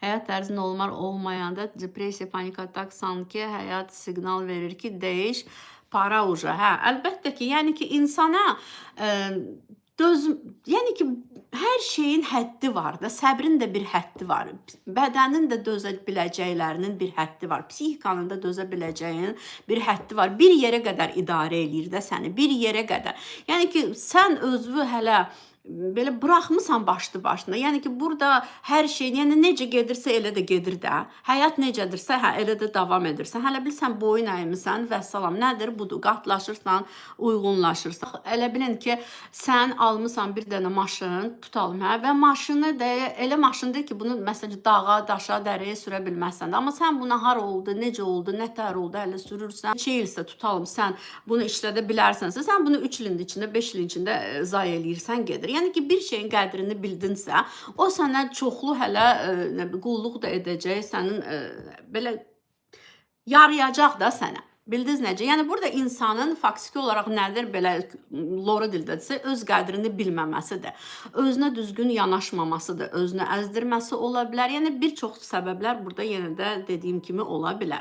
həyat tərzi normal olmayanda depressiya, panik atak sanki həyat siqnal verir ki, dəyiş, para uca. Hə, əlbəttə ki, yəni ki, insana döz yəni ki, hər şeyin həddi var da, səbrin də bir həddi var. Bədənin də dözə biləcəklərinin bir həddi var. Psixikanın da dözə biləcəyin bir həddi var. Bir yerə qədər idarə eləyir də səni, bir yerə qədər. Yəni ki, sən özünü hələ belə buraxmısan başlı başına. Yəni ki, burada hər şey, yəni necə gedirsə elə də gedir də. Həyat necədirsə, hə, elə də davam edirsən. Hələ bilsən boyun əymisən, vəssalam, nədir? Budur, qatlaşırsan, uyğunlaşırsan. Elə bilin ki, sən almısan bir dənə maşın, tutalım, hə, və maşını da elə maşındır ki, bunu məsələn dağa, daşa, dərəyə sürə bilməzsən də. Amma sən buna har oldu, necə oldu, nə tər oldu, hələ sürürsən. 2 ilsə tutalım, sən bunu işlədə bilərsənsə, sən bunu 3 ilin içində, 5 ilin içində zay eləyirsən, gedir. Yəni ki, bir şeyin qədrini bildinsə, o sənə çoxlu hələ qulluq da edəcək, sənin belə yarayacaq da sənə. Bildiniz necə? Yəni burada insanın faktiki olaraq nədir belə lora dildədirsə, öz qədrini bilməməsidir. Özünə düzgün yanaşmamasıdır, özünü əzdirməsi ola bilər. Yəni bir çox səbəblər burada yenə də dediyim kimi ola bilər.